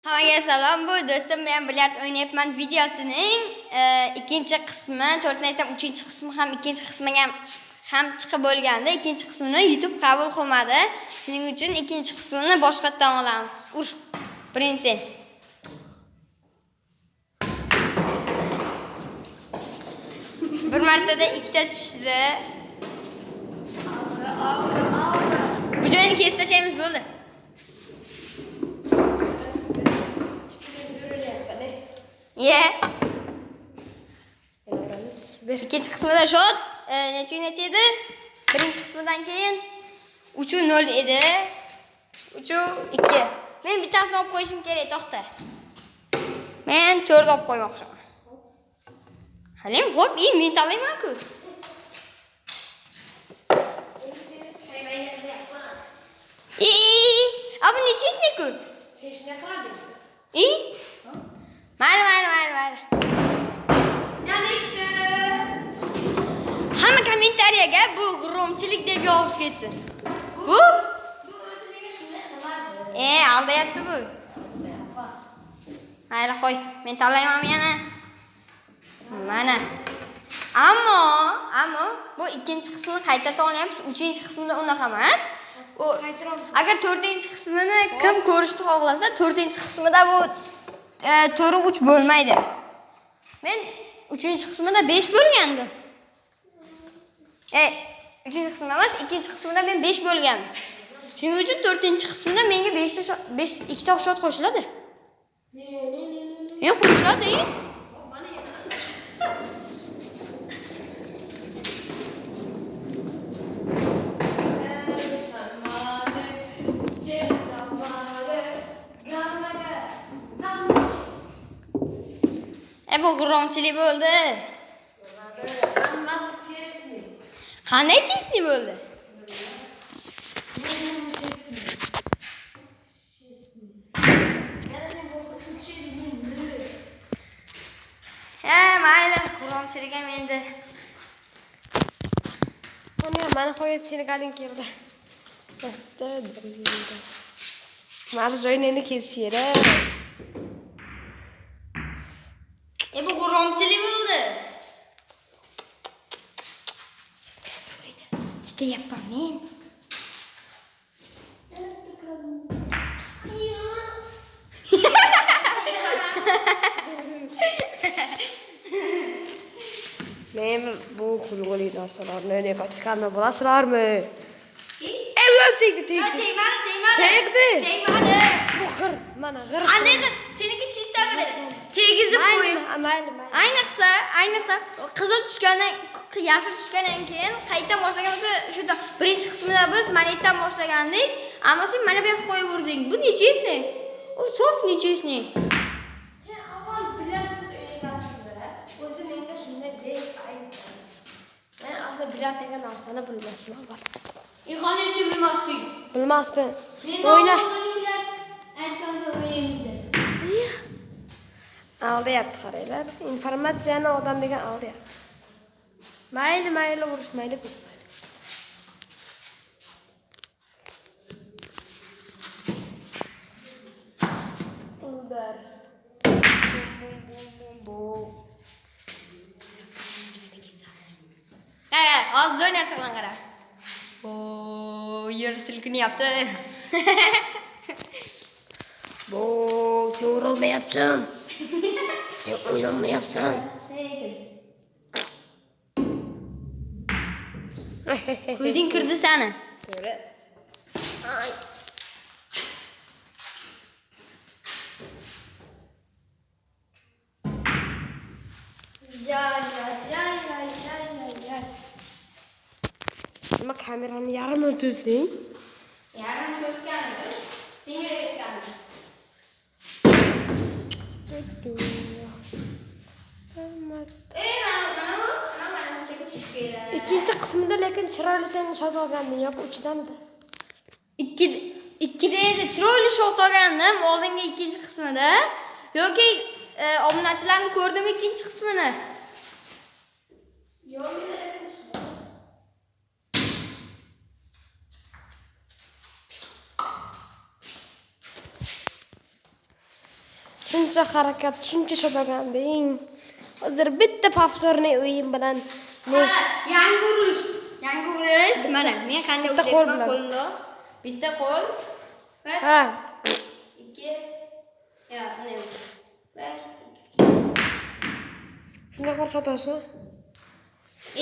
Hammaga salom. Bu do'stim bilan bilyard o'ynayapman videosining ikkinchi qismi, to'g'risini aytsam, uchinchi qismi ham ikkinchi qismiga ham chiqib bo'lganda, ikkinchi qismini YouTube qabul qilmadi. Shuning uchun ikkinchi qismini boshqatdan olamiz. Ur. Birinchi. Bir martada ikkita tushdi. Bu joyini kesib tashlaymiz, bo'ldi. İkinci kısmında shot necha edi? Birinchi qismidan keyin 3-0 edi. 3-2. Men bittasini olib qo'yishim kerak, to'xta. Men 4 olib qo'ymoqchiman. Halim, xo'p, men tanlayman-ku. Abi nechasini-ku? Sen shunday qilarding. Mayli. Hamma kommentariyaga bu g'urumchilik deb yozib ketsin. Bu o'zimga shunday qilardi. Aldayapti bu. Mayli, qo'y. Men tanlayman yana. Mana. Ammo bu ikkinchi qismini qayta tanlayapmiz. Uchinchi qismda unaqa emas. Agar 4-qismini kim ko'rishni xohlasa, 4-qismida bu 4-3 bo'lmaydi. Men 3-qismida 5 bo'lgandi. 3-qismda emas, 2-qismida men 5 bo'lgandim. Shuning uchun 4-qismda menga 2 ta shot qo'shiladi. Qo'shiladi. Bu g'urumchilik bo'ldi. Qanday chesni bo'ldi? Mayli, g'urumchilik ham endi. Mana qo'yib Senegaling keldi. Mana joyini endi kesish kerak. Bu g'urumchilik bo'ldi. Chidayapman men. Men bu xulg'uli narsalarni nekotganini bilasizlarmi? Tegdi. Tegmadi. Bu g'ir, mana g'ir. Qanday qil? Seniki chista qildi. Tegizib qo'y. Mayli. Ayniqsa qizil tushgandan, yashil tushgandan keyin qayta boshlagan bo'lsa, shu birinchi qismida biz manetdan boshlagandik, ammo sen mana bu yerga qo'yib urding. Bu nechasini? U sof nechasini? Sen avval bilyard o'ynaganmisiz-da? O'zi menga shunday deb aytdi. Men asli bilyard degan narsani bilmasdim avval. Qanday bilmasding? Bilmasdim. O'yna. Aldayapti, qaranglar. Informatsiyani odam degan aldayapti. Mayli, urishmayli. Udar. Hozir o'ynayapti bilan qara. Yer silkinyapti. Sen urolmayapsan. Sen o'ynamayapsan. Ko'zing kirdi seni. To'g'ri. Ya. Nima kamerani yarmini to'sding? Yarim to'sganmiz. Senga to'sganmiz. Mana chekka tushib keladi. Ikkinchi qismida lekin chiroyli sen shot olganding yoki uchidamidi? Ikkida edi, chiroyli shot olgandim oldingi ikkinchi qismida. Yoki obunachilarni ko'rdim ikkinchi qismini. Shuncha harakat, shuncha shotoganding. Hozir bitta pafsorni o'yin bilan Yangi urush. Mana men qanday Bitta qo'l ushlayapman bilan. qo'limda. Bitta qo'l. Bir, ha, ikki. Ya, ne? Bir. shunaqa shotasi.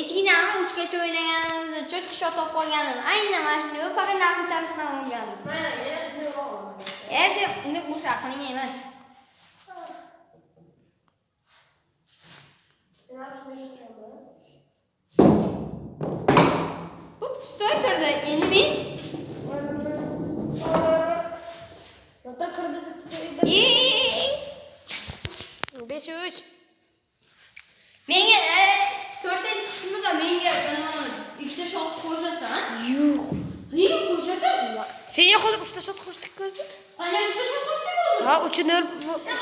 Eskidami 3 gacha o'ynaganimizda cho'tki shot olib qolganim. Aynan mana shuni faqat narxi tarafdan olganim. Mana Sen uni o'sha qiling emas. Bu stoy kirdi. Endi men Nota kirdi setdi. 5-3. menga 4-qismida menga ikkita shot qo'shasan. Yo'q. Yo'q, qo'shasan. Senga hozir 3ta shot qo'shdik o'zi. Qanday ikkita shot qo'shding o'zi? Ha, 3-0.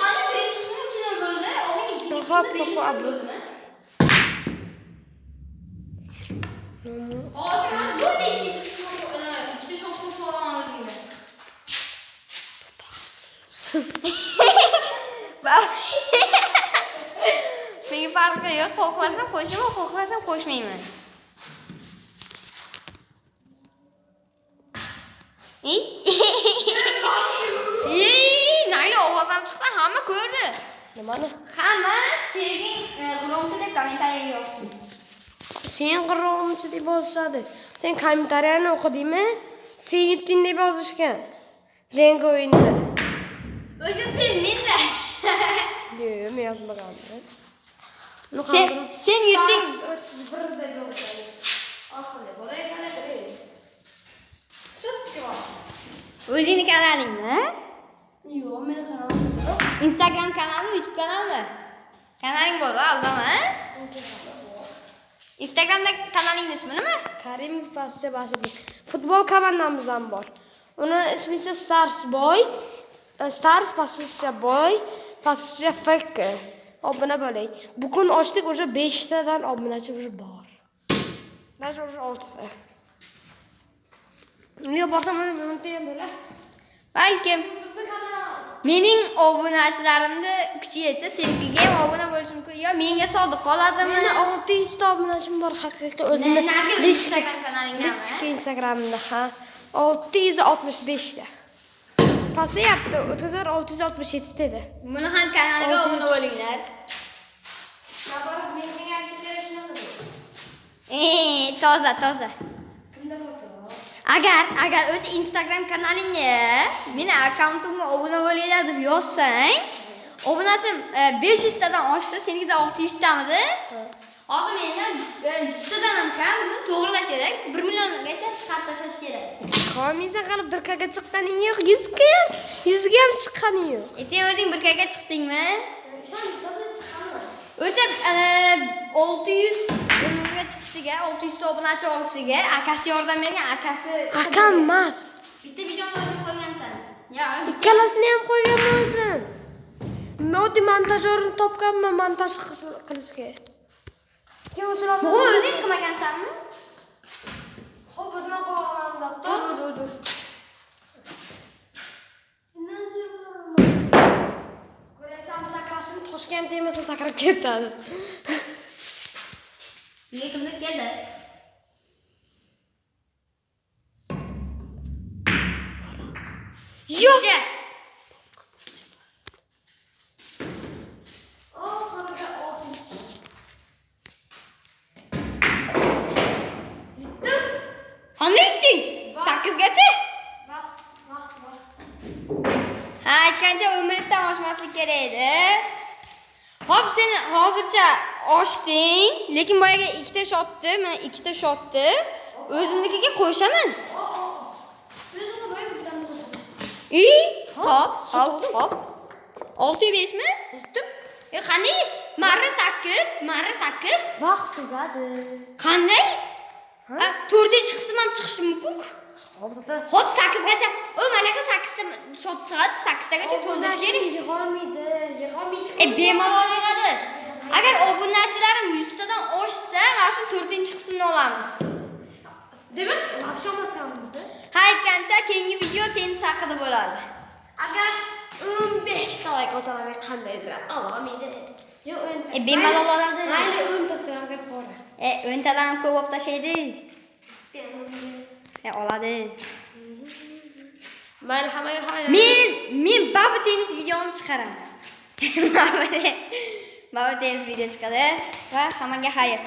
Qanday birinchi qismda 3-0 bo'ldi, oldin ikkinchi qismda 5-0 bo'ldi. Hozir men juda ikkinchi qismda ikkita shot qo'shib olaman o'zimga. Menga farqi yo'q, xohlasam qo'shaman, xohlasam qo'shmayman. Nayli ovozim chiqsa hamma ko'rdi. Nimani? Hamma Sergey g'irromchilik kommentariyaga yozsin. Sen g'irromchi deb yozishadi. Sen kommentariyani o'qidingmi? Sen yutding deb yozishgan. Jenga o'yinda. O'sha sen menda. Yo'q, men yozmaganman. Sen yutding. 31 deb yozgan. Oxirgi bo'lay qanaqa? O'zingni kanalingmi? Yo'q, meni kanalim yo'q. Instagram kanalmi, YouTube kanalmi? Kanaling bor, aldama. Instagramda kanalingning ismi nima? Karimov pascha bashidi. Futbol komandamiz ham bor. Uni ismi esa Stars Boy. Stars pascha Boy, pascha FK. Obuna bo'ling. Bugun ochdik, o'sha 5 tadan obunachi уже bor. Даже уже 6 ta. Nega borsam mana bunday ham bo'lar? Balkim mening obunachilarimni kuchi yetsa, senga ham obuna bo'lish mumkin. Yo, menga sodiq qoladimi? Meni 600 ta obunachim bor haqiqiy o'zimni. Instagram kanalingda. Lichki Instagramda ha. 665 ta. Pasayapti, 3667 dedi. Buni ham kanaliga obuna bo'linglar. Toza. Agar o'zi Instagram kanalingga meni akkauntimga obuna bo'linglar deb yozsang, obunachim 500 tadan oshsa, senikida 600 tamidi? Hozir mendan 100 tadan ham kam, buni to'g'rilash kerak. 1 milliongacha chiqarib tashlash kerak. Chiqolmaysan, qilib 1 kaga chiqqaning yo'q, 100 ga ham, 100 ga ham chiqqaning yo'q. Sen o'zing 1 kaga chiqdingmi? O'sha 600 o'limga chiqishiga, 600 ta obunachi olishiga akasi yordam bergan, akasi. Akam emas. Bitta videoni o'zing qo'ygansan. Yo, Ikkalasini ham qo'yganman o'zim. Moddiy montajyorni topganman montaj qilishga. Keyin o'shalarni bu o'zing qilmagansanmi? Xo'p, o'zim qilganman zapto. Dur. Ko'rasan, sakrashim Toshkent demasa sakrab ketadi. Nega kimdir keldi? Yo'q. Qanday yutding? 8 gacha? Vaqt. Ha, aytgancha umrdan oshmaslik kerak edi. Xo'p, sen hozircha oshding, lekin boyaga ikkita shotdi, mana ikkita shotdi. O'zimnikiga qo'shaman. Hop. 605 mi? Yutdim. Qanday? Marra 8. Vaqt tugadi. Qanday? 4-qism ham chiqishi mumkin. Xo'p, 8 gacha. O, mana 8 ta shot soat 8 tagacha to'ldirish kerak. Yig'olmaydi. Bemalol yig'adi. Agar obunachilarim 100 tadan oshsa, mana shu 4-qismni olamiz. Demak, vaqt olmasganmizda. Ha, aytgancha keyingi video tennis haqida bo'ladi. Agar 15 ta like otalarga qandaydir olmaydi. Yo'q, 10 ta. Bemalol oladi. Mayli 10 ta sizlarga qora. 10 tadan ko'p olib tashlaydi. Oladi. Mayli hammaga hayır. Men baba tennis videoni chiqaraman. Baba tennis video chiqadi va hammaga xayr.